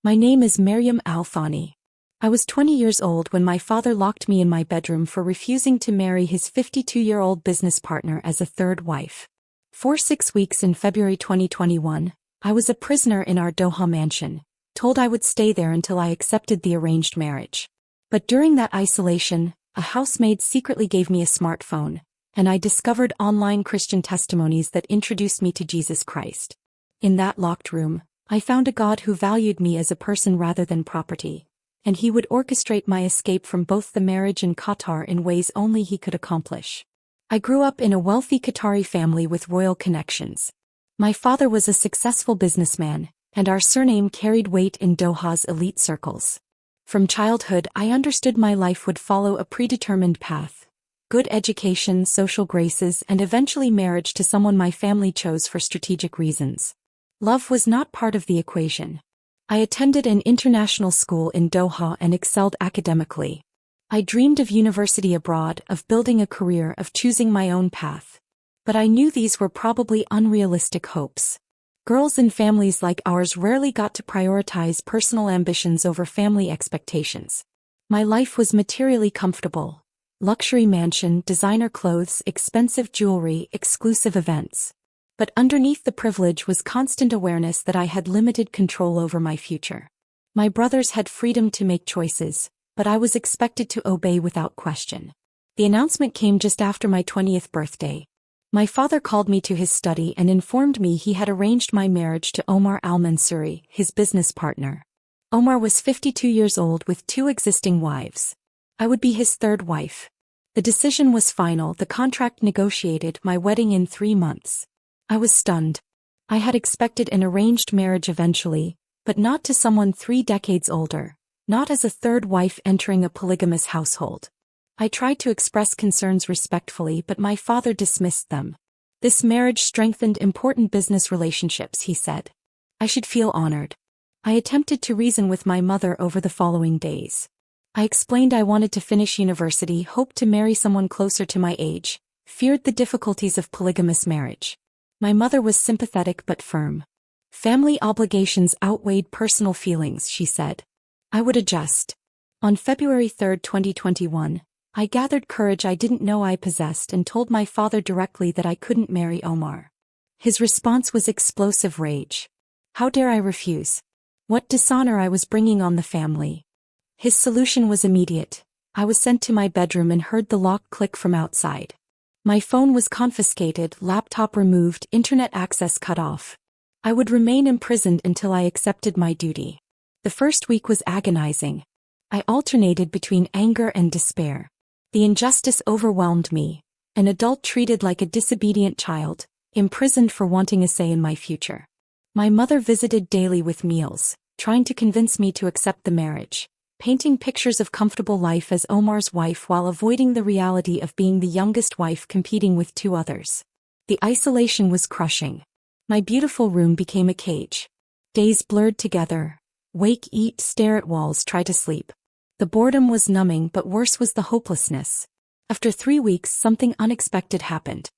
My name is Maryam Al-Thani. I was 20 years old when my father locked me in my bedroom for refusing to marry his 52-year-old business partner as a third wife. For 6 weeks in February 2021, I was a prisoner in our Doha mansion, told I would stay there until I accepted the arranged marriage. But during that isolation, a housemaid secretly gave me a smartphone, and I discovered online Christian testimonies that introduced me to Jesus Christ. In that locked room, I found a God who valued me as a person rather than property, and he would orchestrate my escape from both the marriage and Qatar in ways only he could accomplish. I grew up in a wealthy Qatari family with royal connections. My father was a successful businessman, and our surname carried weight in Doha's elite circles. From childhood, I understood my life would follow a predetermined path: good education, social graces, and eventually marriage to someone my family chose for strategic reasons. Love was not part of the equation. I attended an international school in Doha and excelled academically. I dreamed of university abroad, of building a career, of choosing my own path. But I knew these were probably unrealistic hopes. Girls in families like ours rarely got to prioritize personal ambitions over family expectations. My life was materially comfortable: luxury mansion, designer clothes, expensive jewelry, exclusive events. But underneath the privilege was constant awareness that I had limited control over my future. My brothers had freedom to make choices, but I was expected to obey without question. The announcement came just after my 20th birthday. My father called me to his study and informed me he had arranged my marriage to Omar Al-Mansuri, his business partner. Omar was 52 years old with 2 existing wives. I would be his third wife. The decision was final, the contract negotiated, my wedding in 3 months. I was stunned. I had expected an arranged marriage eventually, but not to someone 3 decades older, not as a third wife entering a polygamous household. I tried to express concerns respectfully, but my father dismissed them. This marriage strengthened important business relationships, he said. I should feel honored. I attempted to reason with my mother over the following days. I explained I wanted to finish university, hoped to marry someone closer to my age, feared the difficulties of polygamous marriage. My mother was sympathetic but firm. Family obligations outweighed personal feelings, she said. I would adjust. On February 3, 2021, I gathered courage I didn't know I possessed and told my father directly that I couldn't marry Omar. His response was explosive rage. How dare I refuse? What dishonor I was bringing on the family. His solution was immediate. I was sent to my bedroom and heard the lock click from outside. My phone was confiscated, laptop removed, internet access cut off. I would remain imprisoned until I accepted my duty. The first week was agonizing. I alternated between anger and despair. The injustice overwhelmed me. An adult treated like a disobedient child, imprisoned for wanting a say in my future. My mother visited daily with meals, trying to convince me to accept the marriage, painting pictures of comfortable life as Omar's wife while avoiding the reality of being the youngest wife competing with 2 others. The isolation was crushing. My beautiful room became a cage. Days blurred together. Wake, eat, stare at walls, try to sleep. The boredom was numbing, but worse was the hopelessness. After 3 weeks, something unexpected happened.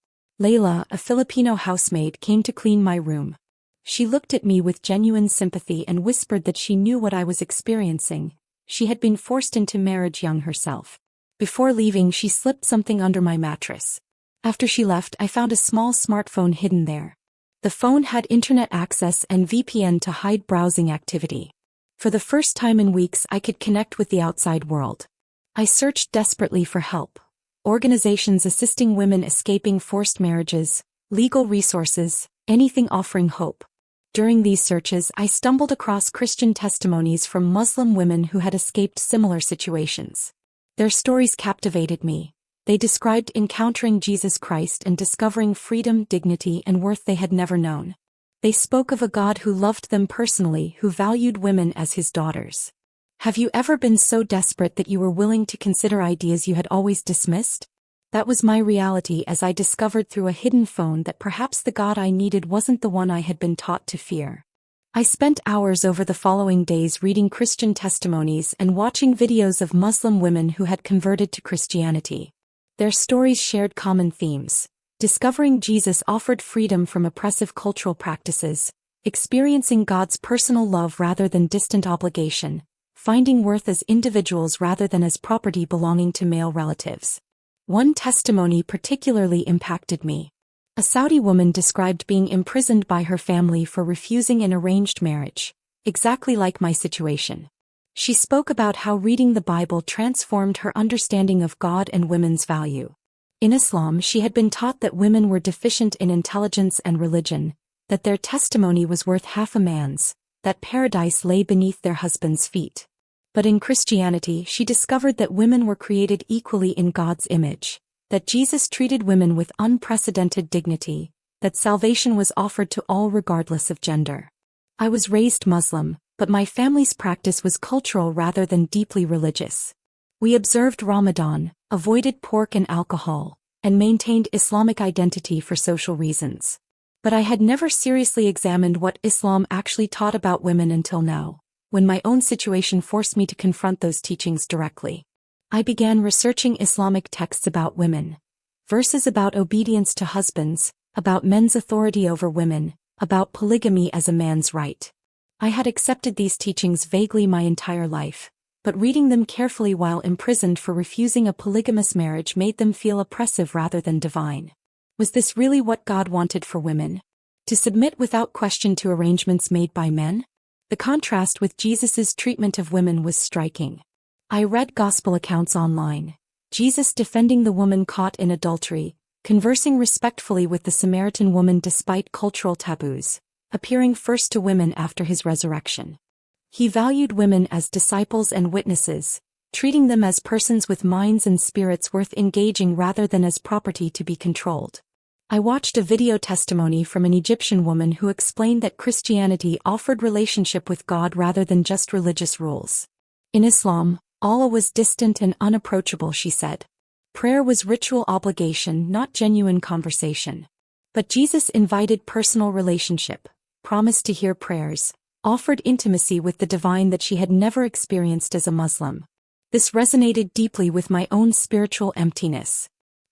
Layla, a Filipino housemaid, came to clean my room. She looked at me with genuine sympathy and whispered that she knew what I was experiencing. She had been forced into marriage young herself. Before leaving, she slipped something under my mattress. After she left, I found a small smartphone hidden there. The phone had internet access and VPN to hide browsing activity. For the first time in weeks, I could connect with the outside world. I searched desperately for help. Organizations assisting women escaping forced marriages, legal resources, anything offering hope. During these searches, I stumbled across Christian testimonies from Muslim women who had escaped similar situations. Their stories captivated me. They described encountering Jesus Christ and discovering freedom, dignity, and worth they had never known. They spoke of a God who loved them personally, who valued women as his daughters. Have you ever been so desperate that you were willing to consider ideas you had always dismissed? That was my reality as I discovered through a hidden phone that perhaps the God I needed wasn't the one I had been taught to fear. I spent hours over the following days reading Christian testimonies and watching videos of Muslim women who had converted to Christianity. Their stories shared common themes. Discovering Jesus offered freedom from oppressive cultural practices, experiencing God's personal love rather than distant obligation, finding worth as individuals rather than as property belonging to male relatives. One testimony particularly impacted me. A Saudi woman described being imprisoned by her family for refusing an arranged marriage, exactly like my situation. She spoke about how reading the Bible transformed her understanding of God and women's value. In Islam, she had been taught that women were deficient in intelligence and religion, that their testimony was worth half a man's, that paradise lay beneath their husband's feet. But in Christianity, she discovered that women were created equally in God's image, that Jesus treated women with unprecedented dignity, that salvation was offered to all regardless of gender. I was raised Muslim, but my family's practice was cultural rather than deeply religious. We observed Ramadan, avoided pork and alcohol, and maintained Islamic identity for social reasons. But I had never seriously examined what Islam actually taught about women until now, when my own situation forced me to confront those teachings directly. I began researching Islamic texts about women, verses about obedience to husbands, about men's authority over women, about polygamy as a man's right. I had accepted these teachings vaguely my entire life, but reading them carefully while imprisoned for refusing a polygamous marriage made them feel oppressive rather than divine. Was this really what God wanted for women? To submit without question to arrangements made by men? The contrast with Jesus' treatment of women was striking. I read gospel accounts online. Jesus defending the woman caught in adultery, conversing respectfully with the Samaritan woman despite cultural taboos, appearing first to women after his resurrection. He valued women as disciples and witnesses, treating them as persons with minds and spirits worth engaging rather than as property to be controlled. I watched a video testimony from an Egyptian woman who explained that Christianity offered relationship with God rather than just religious rules. In Islam, Allah was distant and unapproachable, she said. Prayer was ritual obligation, not genuine conversation. But Jesus invited personal relationship, promised to hear prayers, offered intimacy with the divine that she had never experienced as a Muslim. This resonated deeply with my own spiritual emptiness.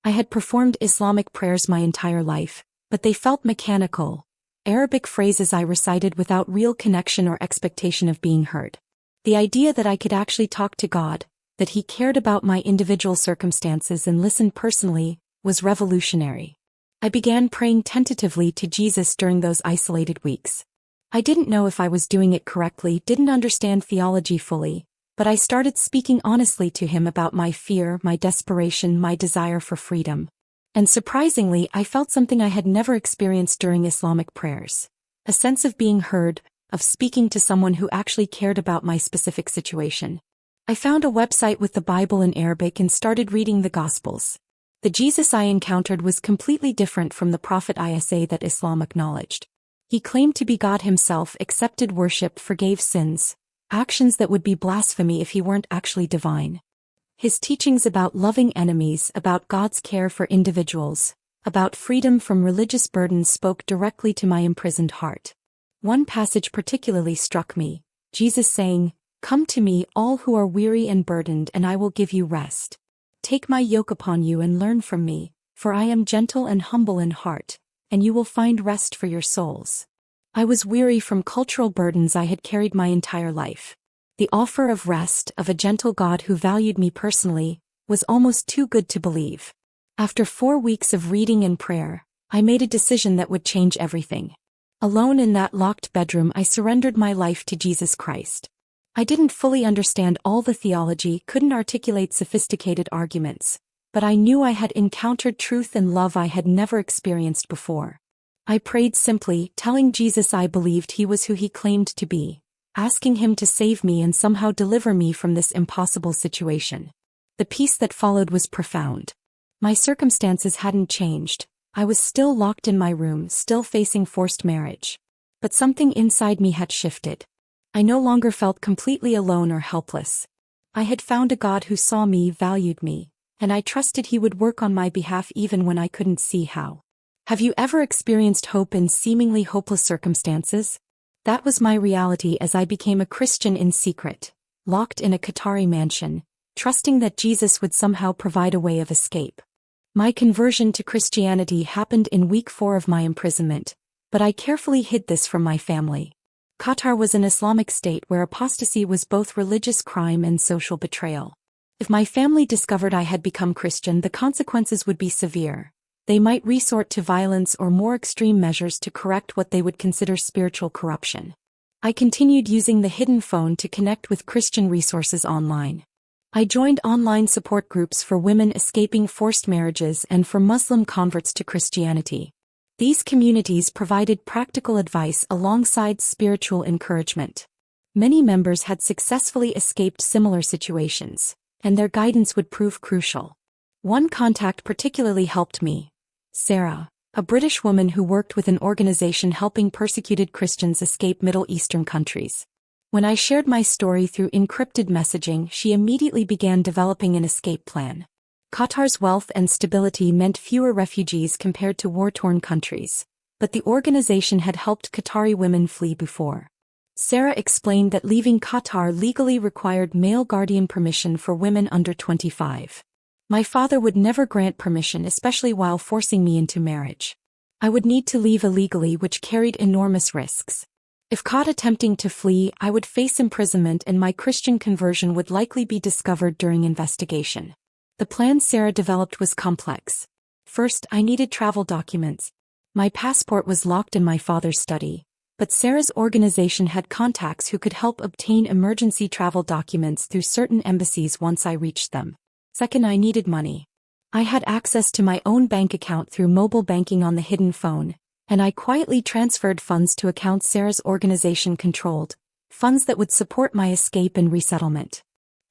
I had performed Islamic prayers my entire life, but they felt mechanical, Arabic phrases I recited without real connection or expectation of being heard. The idea that I could actually talk to God, that He cared about my individual circumstances and listened personally, was revolutionary. I began praying tentatively to Jesus during those isolated weeks. I didn't know if I was doing it correctly, didn't understand theology fully, but I started speaking honestly to Him about my fear, my desperation, my desire for freedom. And surprisingly, I felt something I had never experienced during Islamic prayers. A sense of being heard, of speaking to someone who actually cared about my specific situation. I found a website with the Bible in Arabic and started reading the Gospels. The Jesus I encountered was completely different from the Prophet Isa that Islam acknowledged. He claimed to be God Himself, accepted worship, forgave sins, actions that would be blasphemy if He weren't actually divine. His teachings about loving enemies, about God's care for individuals, about freedom from religious burdens spoke directly to my imprisoned heart. One passage particularly struck me, Jesus saying, "Come to me, all who are weary and burdened, and I will give you rest. Take my yoke upon you and learn from me, for I am gentle and humble in heart, and you will find rest for your souls." I was weary from cultural burdens I had carried my entire life. The offer of rest, of a gentle God who valued me personally, was almost too good to believe. After 4 weeks of reading and prayer, I made a decision that would change everything. Alone in that locked bedroom, I surrendered my life to Jesus Christ. I didn't fully understand all the theology, couldn't articulate sophisticated arguments, but I knew I had encountered truth and love I had never experienced before. I prayed simply, telling Jesus I believed He was who He claimed to be, asking Him to save me and somehow deliver me from this impossible situation. The peace that followed was profound. My circumstances hadn't changed. I was still locked in my room, still facing forced marriage. But something inside me had shifted. I no longer felt completely alone or helpless. I had found a God who saw me, valued me, and I trusted He would work on my behalf even when I couldn't see how. Have you ever experienced hope in seemingly hopeless circumstances? That was my reality as I became a Christian in secret, locked in a Qatari mansion, trusting that Jesus would somehow provide a way of escape. My conversion to Christianity happened in week 4 of my imprisonment, But I carefully hid this from my family. Qatar was an Islamic state where apostasy was both religious crime and social betrayal. If my family discovered I had become Christian, the consequences would be severe. They might resort to violence or more extreme measures to correct what they would consider spiritual corruption. I continued using the hidden phone to connect with Christian resources online. I joined online support groups for women escaping forced marriages and for Muslim converts to Christianity. These communities provided practical advice alongside spiritual encouragement. Many members had successfully escaped similar situations, and their guidance would prove crucial. One contact particularly helped me. Sarah, a British woman who worked with an organization helping persecuted Christians escape Middle Eastern countries. When I shared my story through encrypted messaging, she immediately began developing an escape plan. Qatar's wealth and stability meant fewer refugees compared to war-torn countries, but the organization had helped Qatari women flee before. Sarah explained that leaving Qatar legally required male guardian permission for women under 25. My father would never grant permission, especially while forcing me into marriage. I would need to leave illegally, which carried enormous risks. If caught attempting to flee, I would face imprisonment and my Christian conversion would likely be discovered during investigation. The plan Sarah developed was complex. First, I needed travel documents. My passport was locked in my father's study, but Sarah's organization had contacts who could help obtain emergency travel documents through certain embassies once I reached them. Second, I needed money. I had access to my own bank account through mobile banking on the hidden phone, and I quietly transferred funds to accounts Sarah's organization controlled, funds that would support my escape and resettlement.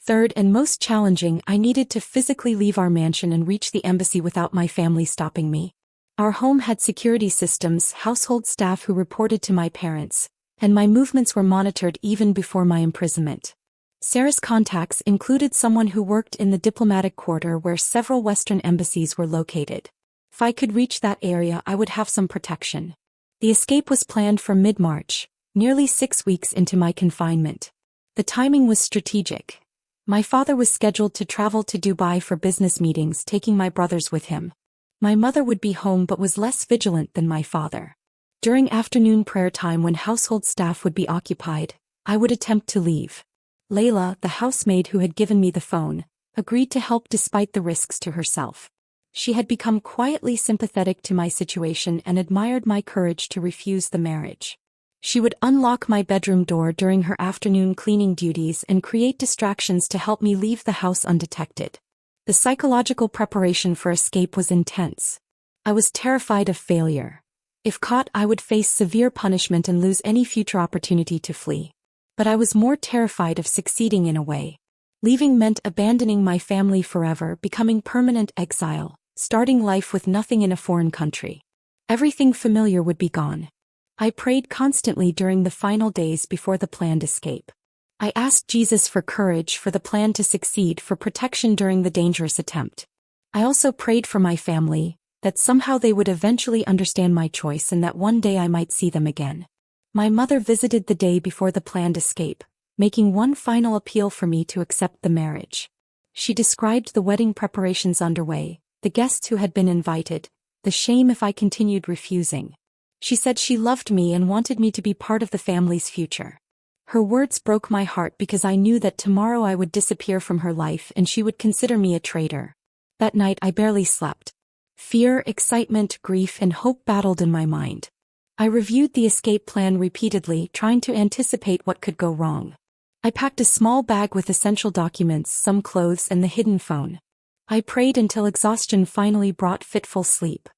Third, and most challenging, I needed to physically leave our mansion and reach the embassy without my family stopping me. Our home had security systems, household staff who reported to my parents, and my movements were monitored even before my imprisonment. Sarah's contacts included someone who worked in the diplomatic quarter where several Western embassies were located. If I could reach that area, I would have some protection. The escape was planned for mid-March, nearly 6 weeks into my confinement. The timing was strategic. My father was scheduled to travel to Dubai for business meetings, taking my brothers with him. My mother would be home but was less vigilant than my father. During afternoon prayer time, when household staff would be occupied, I would attempt to leave. Layla, the housemaid who had given me the phone, agreed to help despite the risks to herself. She had become quietly sympathetic to my situation and admired my courage to refuse the marriage. She would unlock my bedroom door during her afternoon cleaning duties and create distractions to help me leave the house undetected. The psychological preparation for escape was intense. I was terrified of failure. If caught, I would face severe punishment and lose any future opportunity to flee. But I was more terrified of succeeding in a way. Leaving meant abandoning my family forever, becoming permanent exile, starting life with nothing in a foreign country. Everything familiar would be gone. I prayed constantly during the final days before the planned escape. I asked Jesus for courage, for the plan to succeed, for protection during the dangerous attempt. I also prayed for my family, that somehow they would eventually understand my choice and that one day I might see them again. My mother visited the day before the planned escape, making one final appeal for me to accept the marriage. She described the wedding preparations underway, the guests who had been invited, the shame if I continued refusing. She said she loved me and wanted me to be part of the family's future. Her words broke my heart because I knew that tomorrow I would disappear from her life and she would consider me a traitor. That night I barely slept. Fear, excitement, grief, and hope battled in my mind. I reviewed the escape plan repeatedly, trying to anticipate what could go wrong. I packed a small bag with essential documents, some clothes, and the hidden phone. I prayed until exhaustion finally brought fitful sleep.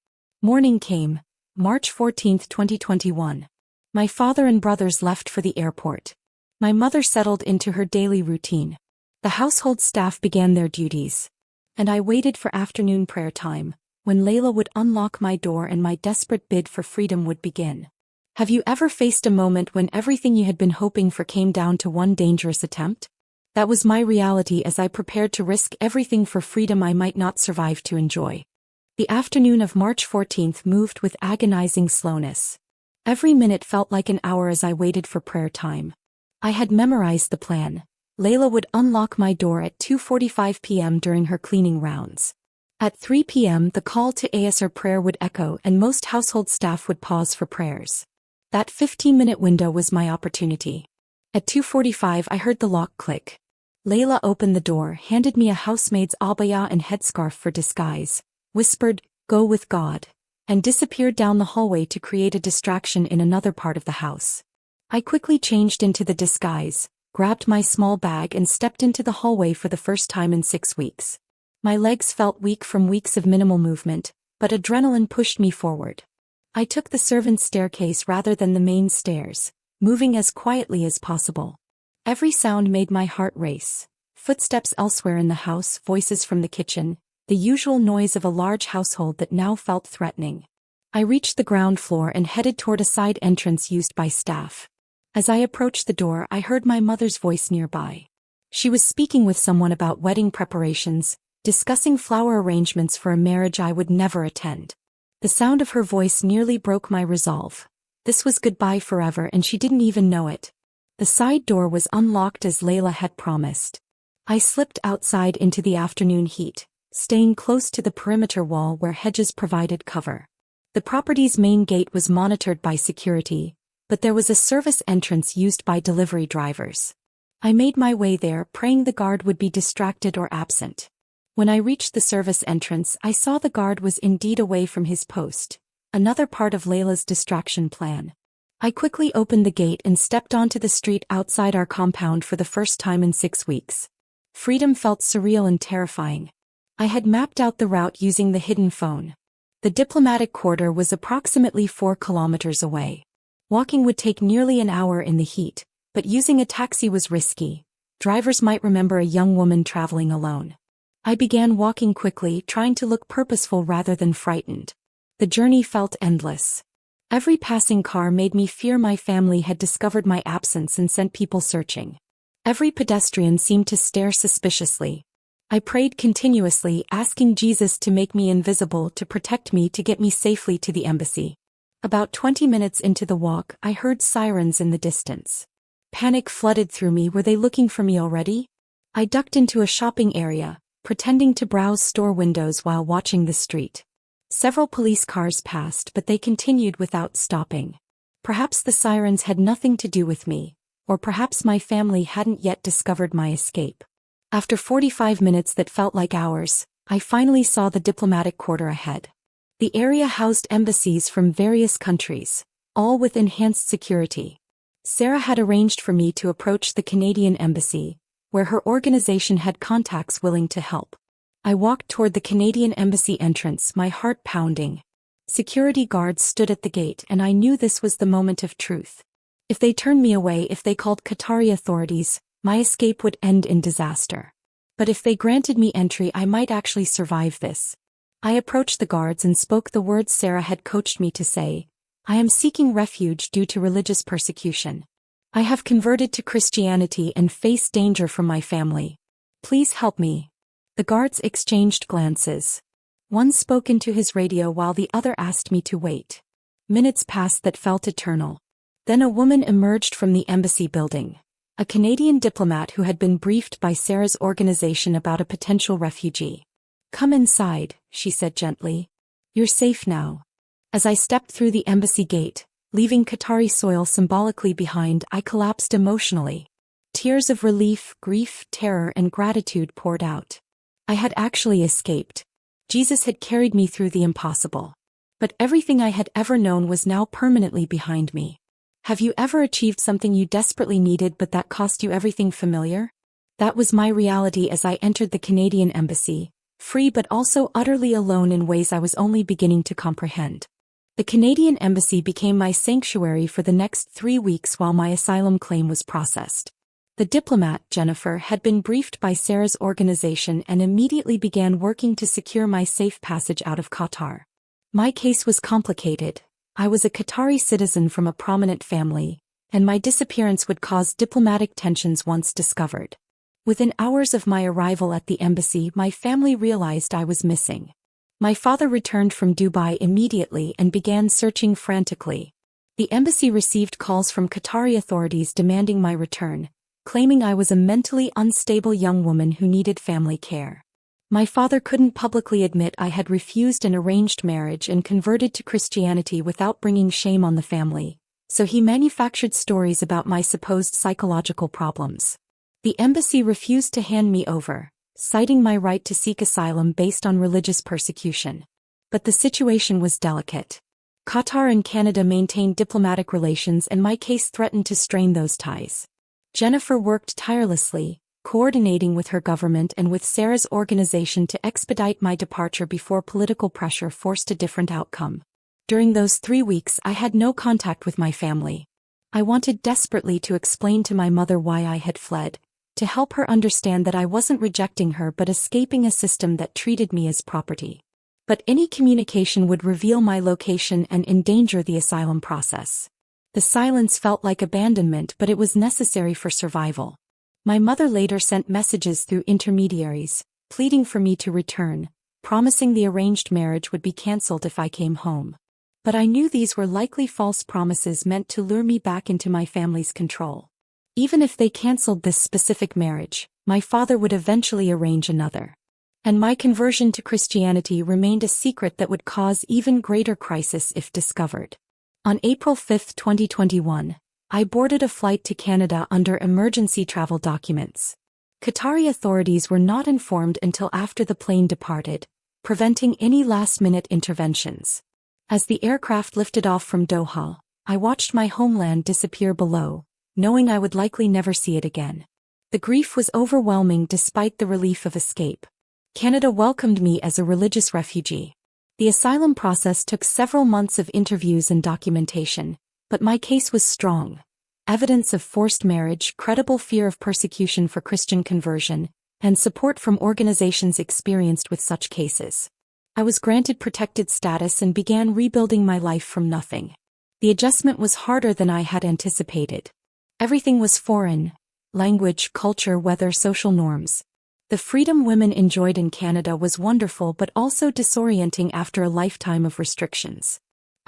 Morning came, March 14, 2021. My father and brothers left for the airport. My mother settled into her daily routine. The household staff began their duties. And I waited for afternoon prayer time, when Layla would unlock my door and my desperate bid for freedom would begin. Have you ever faced a moment when everything you had been hoping for came down to one dangerous attempt? That was my reality as I prepared to risk everything for freedom I might not survive to enjoy. The afternoon of March 14th moved with agonizing slowness. Every minute felt like an hour as I waited for prayer time. I had memorized the plan. Layla would unlock my door at 2:45 p.m. during her cleaning rounds. At 3 p.m., the call to Asr prayer would echo and most household staff would pause for prayers. That 15-minute window was my opportunity. At 2:45, I heard the lock click. Layla opened the door, handed me a housemaid's abaya and headscarf for disguise, whispered, "Go with God," and disappeared down the hallway to create a distraction in another part of the house. I quickly changed into the disguise, grabbed my small bag and stepped into the hallway for the first time in 6 weeks. My legs felt weak from weeks of minimal movement, but adrenaline pushed me forward. I took the servants' staircase rather than the main stairs, moving as quietly as possible. Every sound made my heart race. Footsteps elsewhere in the house, voices from the kitchen, the usual noise of a large household that now felt threatening. I reached the ground floor and headed toward a side entrance used by staff. As I approached the door, I heard my mother's voice nearby. She was speaking with someone about wedding preparations, discussing flower arrangements for a marriage I would never attend. The sound of her voice nearly broke my resolve. This was goodbye forever and she didn't even know it. The side door was unlocked as Layla had promised. I slipped outside into the afternoon heat, staying close to the perimeter wall where hedges provided cover. The property's main gate was monitored by security, but there was a service entrance used by delivery drivers. I made my way there, praying the guard would be distracted or absent. When I reached the service entrance, I saw the guard was indeed away from his post, another part of Layla's distraction plan. I quickly opened the gate and stepped onto the street outside our compound for the first time in 6 weeks. Freedom felt surreal and terrifying. I had mapped out the route using the hidden phone. The diplomatic quarter was approximately 4 kilometers away. Walking would take nearly an hour in the heat, but using a taxi was risky. Drivers might remember a young woman traveling alone. I began walking quickly, trying to look purposeful rather than frightened. The journey felt endless. Every passing car made me fear my family had discovered my absence and sent people searching. Every pedestrian seemed to stare suspiciously. I prayed continuously, asking Jesus to make me invisible, to protect me, to get me safely to the embassy. About 20 minutes into the walk, I heard sirens in the distance. Panic flooded through me. Were they looking for me already? I ducked into a shopping area, pretending to browse store windows while watching the street. Several police cars passed, but they continued without stopping. Perhaps the sirens had nothing to do with me, or perhaps my family hadn't yet discovered my escape. After 45 minutes that felt like hours, I finally saw the diplomatic quarter ahead. The area housed embassies from various countries, all with enhanced security. Sarah had arranged for me to approach the Canadian embassy, where her organization had contacts willing to help. I walked toward the Canadian embassy entrance, my heart pounding. Security guards stood at the gate and I knew this was the moment of truth. If they turned me away, if they called Qatari authorities, my escape would end in disaster. But if they granted me entry, I might actually survive this. I approached the guards and spoke the words Sarah had coached me to say. I am seeking refuge due to religious persecution. I have converted to Christianity and face danger from my family. Please help me. The guards exchanged glances. One spoke into his radio while the other asked me to wait. Minutes passed that felt eternal. Then a woman emerged from the embassy building. A Canadian diplomat who had been briefed by Sarah's organization about a potential refugee. "Come inside," she said gently. "You're safe now." As I stepped through the embassy gate, leaving Qatari soil symbolically behind, I collapsed emotionally. Tears of relief, grief, terror, and gratitude poured out. I had actually escaped. Jesus had carried me through the impossible. But everything I had ever known was now permanently behind me. Have you ever achieved something you desperately needed but that cost you everything familiar? That was my reality as I entered the Canadian embassy, free but also utterly alone in ways I was only beginning to comprehend. The Canadian embassy became my sanctuary for the next 3 weeks while my asylum claim was processed. The diplomat, Jennifer, had been briefed by Sarah's organization and immediately began working to secure my safe passage out of Qatar. My case was complicated. I was a Qatari citizen from a prominent family, and my disappearance would cause diplomatic tensions once discovered. Within hours of my arrival at the embassy, my family realized I was missing. My father returned from Dubai immediately and began searching frantically. The embassy received calls from Qatari authorities demanding my return, claiming I was a mentally unstable young woman who needed family care. My father couldn't publicly admit I had refused an arranged marriage and converted to Christianity without bringing shame on the family, so he manufactured stories about my supposed psychological problems. The embassy refused to hand me over, citing my right to seek asylum based on religious persecution. But the situation was delicate. Qatar and Canada maintained diplomatic relations and my case threatened to strain those ties. Jennifer worked tirelessly, coordinating with her government and with Sarah's organization to expedite my departure before political pressure forced a different outcome. During those 3 weeks I had no contact with my family. I wanted desperately to explain to my mother why I had fled, to help her understand that I wasn't rejecting her but escaping a system that treated me as property. But any communication would reveal my location and endanger the asylum process. The silence felt like abandonment, but it was necessary for survival. My mother later sent messages through intermediaries, pleading for me to return, promising the arranged marriage would be cancelled if I came home. But I knew these were likely false promises meant to lure me back into my family's control. Even if they cancelled this specific marriage, my father would eventually arrange another. And my conversion to Christianity remained a secret that would cause even greater crisis if discovered. On April 5, 2021, I boarded a flight to Canada under emergency travel documents. Qatari authorities were not informed until after the plane departed, preventing any last-minute interventions. As the aircraft lifted off from Doha, I watched my homeland disappear below, knowing I would likely never see it again. The grief was overwhelming despite the relief of escape. Canada welcomed me as a religious refugee. The asylum process took several months of interviews and documentation, but my case was strong. Evidence of forced marriage, credible fear of persecution for Christian conversion, and support from organizations experienced with such cases. I was granted protected status and began rebuilding my life from nothing. The adjustment was harder than I had anticipated. Everything was foreign: language, culture, weather, social norms. The freedom women enjoyed in Canada was wonderful but also disorienting after a lifetime of restrictions.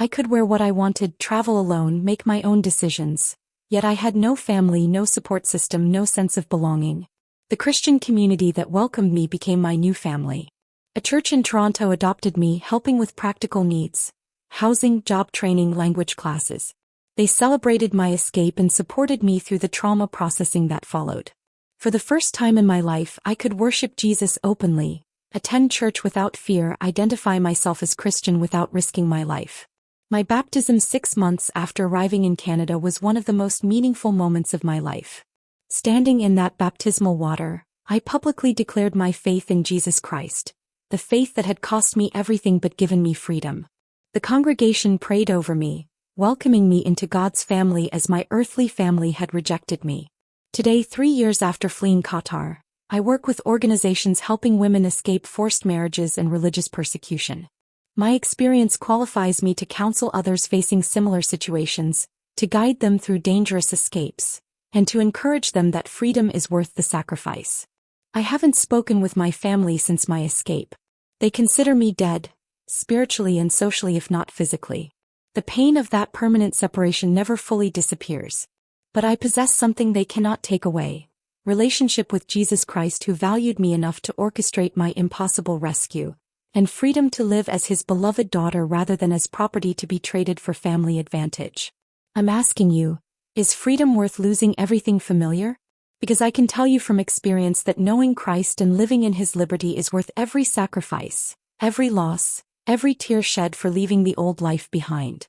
I could wear what I wanted, travel alone, make my own decisions. Yet I had no family, no support system, no sense of belonging. The Christian community that welcomed me became my new family. A church in Toronto adopted me, helping with practical needs: housing, job training, language classes. They celebrated my escape and supported me through the trauma processing that followed. For the first time in my life, I could worship Jesus openly, attend church without fear, identify myself as Christian without risking my life. My baptism 6 months after arriving in Canada was one of the most meaningful moments of my life. Standing in that baptismal water, I publicly declared my faith in Jesus Christ, the faith that had cost me everything but given me freedom. The congregation prayed over me, welcoming me into God's family as my earthly family had rejected me. Today, 3 years after fleeing Qatar, I work with organizations helping women escape forced marriages and religious persecution. My experience qualifies me to counsel others facing similar situations, to guide them through dangerous escapes, and to encourage them that freedom is worth the sacrifice. I haven't spoken with my family since my escape. They consider me dead, spiritually and socially if not physically. The pain of that permanent separation never fully disappears. But I possess something they cannot take away: relationship with Jesus Christ, who valued me enough to orchestrate my impossible rescue, and freedom to live as his beloved daughter rather than as property to be traded for family advantage. I'm asking you, is freedom worth losing everything familiar? Because I can tell you from experience that knowing Christ and living in his liberty is worth every sacrifice, every loss, every tear shed for leaving the old life behind.